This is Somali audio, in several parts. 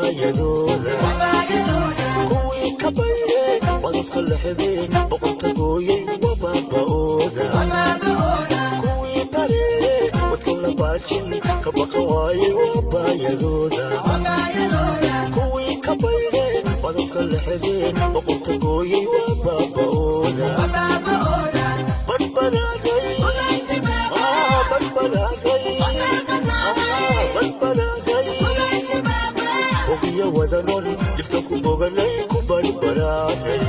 wabayadooda kuwii ka baydhay wadadka lexdeen boqorta gooyey wabaaba'ooda kuwii bareere wadka la baajin ka baqa waaye wabayadooda kuwii ka baydhay wadadka lexdeen boqorta gooyey wabaaba'ooda badbadaagay ogiya wadanon dhibta ku boganay ku barbaraaday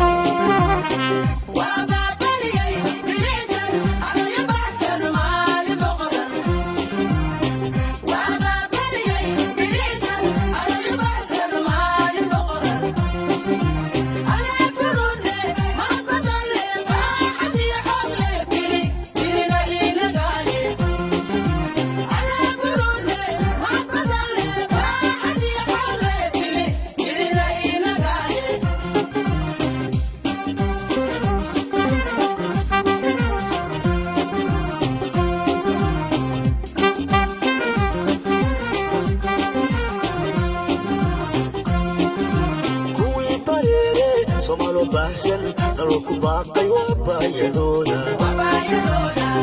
Somalo bahsan nololku baaqay wabayadooda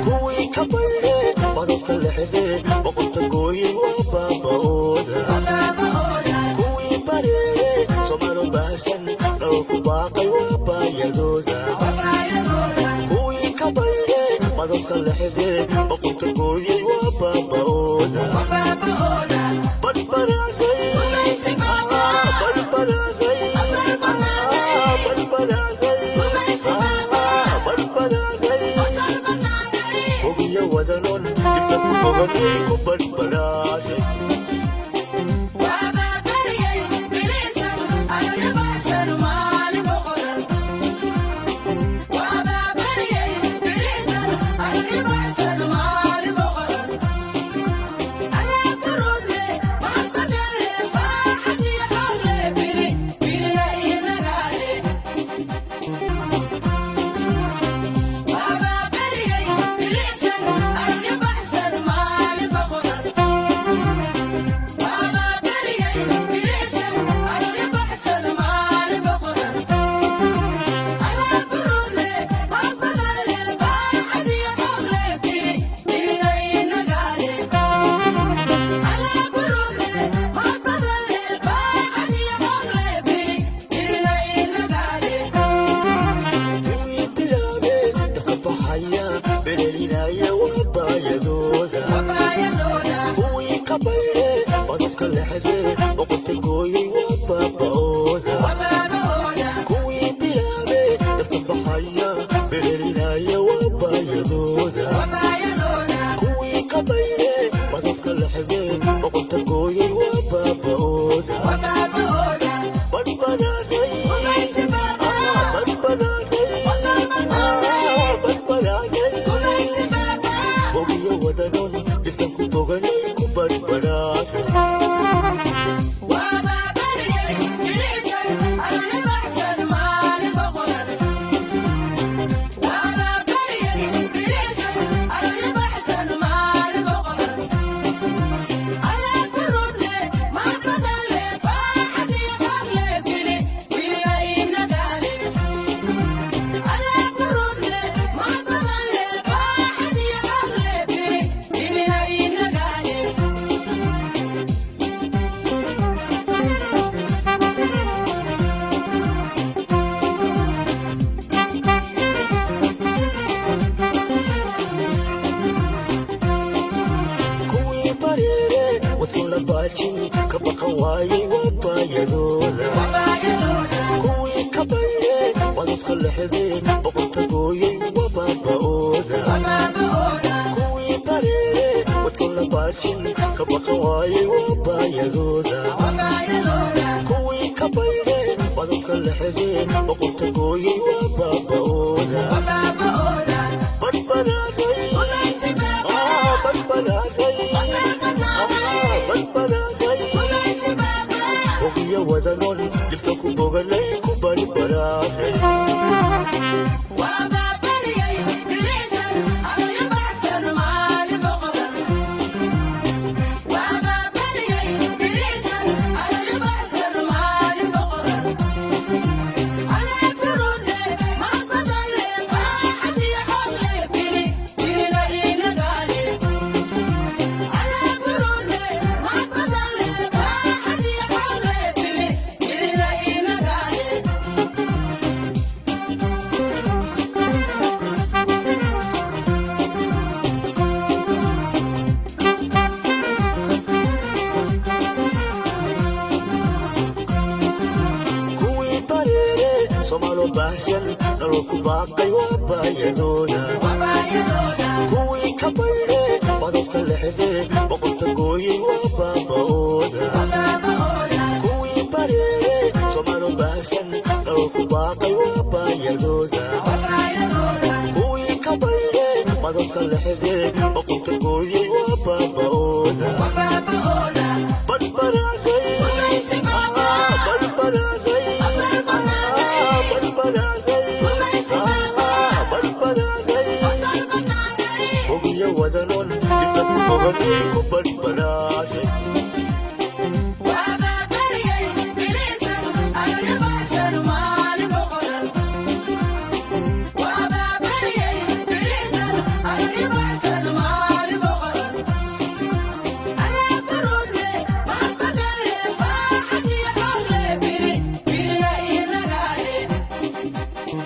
kuwii ka baydhay wadadka lexdee boqorta gooyey wabaaba'ooda kuwii bareere somalo bahsan nololku baaqay wabayadooda kuwii ka baydhay wadadka lexdee boqorta gooyey wabaaba'ooda badbadaagay ogiya wadanon dhibta ku boganay ku badbadaaday berelinaya wabayadooda kuwii ka baydhay wadadka lexdee boqorta gooyey wabaaba'ooda kuwii bilaabe dadka baxaya berelinaya wabayadooda kuwii ka baydhay wadadka lexdee boqorta gooyey wabaaba'ooda badbadaagay ogiya wadanon dhibta ku boganay ku badbadaaday ka baqa waaye wabayadooda kuwii ka baydhay wadadka lexdee boqorta gooyey wabaaba'ooda kuwii bareere wadka la baajin ka baqa waaye wabayadooda kuwii ka baydhay wadadka lexdee boqorta gooyey wabaaba'ooda badbadaagay ogiya wadanon dhibta ku boganay ku badbadaaday Somalo baahsan nolol ku baaqay waa baayadooda kuwii ka bayre badadka lexde boqorta gooyey waa baaba'ooda kuwii bareere Somalo baahsan nolol ku baaqay waa baayadooda kuwii ka bayre badadka lexde boqorta gooyey waa baaba'ooda badbaraagay badbaraagay ogiyo wadanon dhibka ku boganay ku